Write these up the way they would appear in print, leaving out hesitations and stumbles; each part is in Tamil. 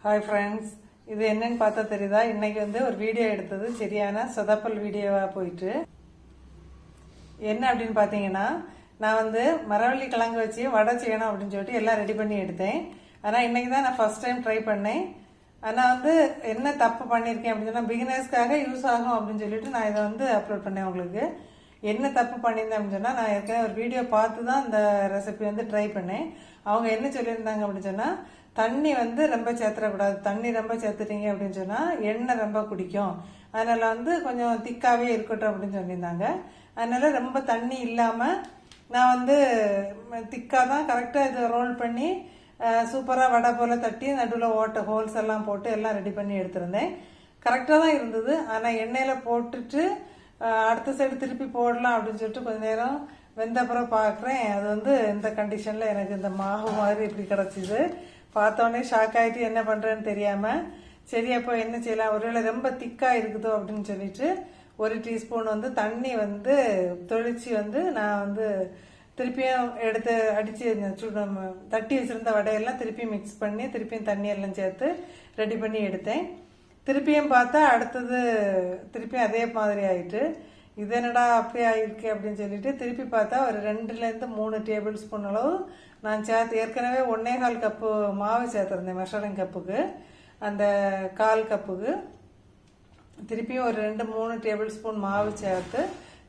ஹாய் ஃப்ரெண்ட்ஸ், இது என்னன்னு பார்த்தா தெரியுதா? இன்னைக்கு ஒரு வீடியோ எடுத்தது சரியான சொதப்பல் வீடியோவாக போயிட்டு என்ன அப்படின்னு பார்த்தீங்கன்னா, நான் மரவள்ளி கிழங்கு வச்சு வடை செய்யணும் அப்படின்னு சொல்லிட்டு எல்லாம் ரெடி பண்ணி எடுத்தேன். ஆனால் இன்னைக்கு தான் நான் ஃபர்ஸ்ட் டைம் ட்ரை பண்ணேன். ஆனால் என்ன தப்பு பண்ணியிருக்கேன் அப்படின்னு சொன்னால், பிகினர்ஸ்க்காக யூஸ் ஆகும் அப்படின்னு சொல்லிட்டு நான் இதை அப்லோட் பண்ணேன். உங்களுக்கு என்ன தப்பு பண்ணியிருந்தேன் அப்படின்னு சொன்னால், நான் ஏற்கனவே ஒரு வீடியோ பார்த்து தான் இந்த ரெசிபி ட்ரை பண்ணேன். அவங்க என்ன சொல்லியிருந்தாங்க அப்படின்னு சொன்னால், தண்ணி ரொம்ப சேர்த்துடக்கூடாது. தண்ணி ரொம்ப சேர்த்துட்டீங்க அப்படின்னு சொன்னால் எண்ணெய் ரொம்ப குடிக்கும். அதனால் கொஞ்சம் திக்காகவே இருக்கட்டும் அப்படின்னு சொல்லியிருந்தாங்க. அதனால் ரொம்ப தண்ணி இல்லாமல் நான் திக்காக தான் கரெக்டாக இதை ரோல் பண்ணி சூப்பராக வடை போல் தட்டி நடுவில் ஹோல்ஸ் எல்லாம் போட்டு எல்லாம் ரெடி பண்ணி எடுத்திருந்தேன். கரெக்டாக தான் இருந்தது. ஆனால் எண்ணெயில் போட்டுட்டு அடுத்த சைடு திருப்பி போடலாம் அப்படின்னு சொல்லிட்டு கொஞ்ச நேரம் வெந்த அப்புறம் பார்க்குறேன். அது இந்த கண்டிஷனில் எனக்கு இந்த மாவு மாதிரி இப்படி கிடச்சிது. பார்த்தோன்னே ஷாக் ஆகிட்டு என்ன பண்ணுறேன்னு தெரியாமல், சரி அப்போ என்ன செய்யலாம், ஒருவேளை ரொம்ப திக்காக இருக்குதோ அப்படின்னு சொல்லிட்டு 1 டீஸ்பூன் தண்ணி தொளிச்சு நான் திருப்பியும் எடுத்து அடித்து தட்டி வச்சுருந்த வடையெல்லாம் திருப்பி மிக்ஸ் பண்ணி திருப்பியும் தண்ணியெல்லாம் சேர்த்து ரெடி பண்ணி எடுத்தேன். திருப்பியும் பார்த்தா அடுத்தது திருப்பியும் அதே மாதிரி ஆயிட்டு, இது என்னடா அப்படி ஆயிருக்கு அப்படின்னு சொல்லிட்டு திருப்பி பார்த்தா ஒரு 2லேருந்து 3 டேபிள் ஸ்பூன் அளவு நான் சேர்த்து ஏற்கனவே 1.25 கப்பு மாவு சேர்த்துருந்தேன். மெஷரிங் கப்புக்கு அந்த 1/4 கப்புக்கு திருப்பியும் ஒரு 2-3 டேபிள் ஸ்பூன் மாவு சேர்த்து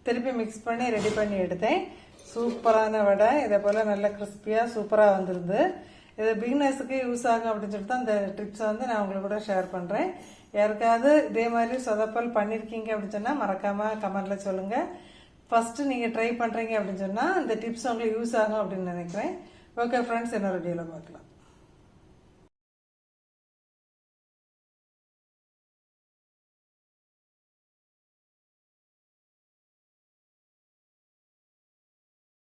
திருப்பி மிக்ஸ் பண்ணி ரெடி பண்ணி எடுத்தேன். சூப்பரான வடை, இதை போல் நல்ல கிறிஸ்பியாக சூப்பராக வந்துருந்து. இது பிகினர்ஸுக்கு யூஸ் ஆகும் அப்படின்னு சொல்லிட்டு தான் அந்த டிப்ஸை நான் உங்களுக்கு கூட ஷேர் பண்ணுறேன். யாருக்காவது இதே மாதிரி சொதப்பல் பண்ணியிருக்கீங்க அப்படின்னு சொன்னால் மறக்காமல் கமெண்டில் சொல்லுங்கள். ஃபஸ்ட்டு நீங்கள் ட்ரை பண்ணுறீங்க அப்படின்னு சொன்னால் இந்த டிப்ஸ் உங்களுக்கு யூஸ் ஆகும் அப்படின்னு நினைக்கிறேன். ஓகே ஃப்ரெண்ட்ஸ், இன்னொரு வீடியோவில் பார்க்கலாம்.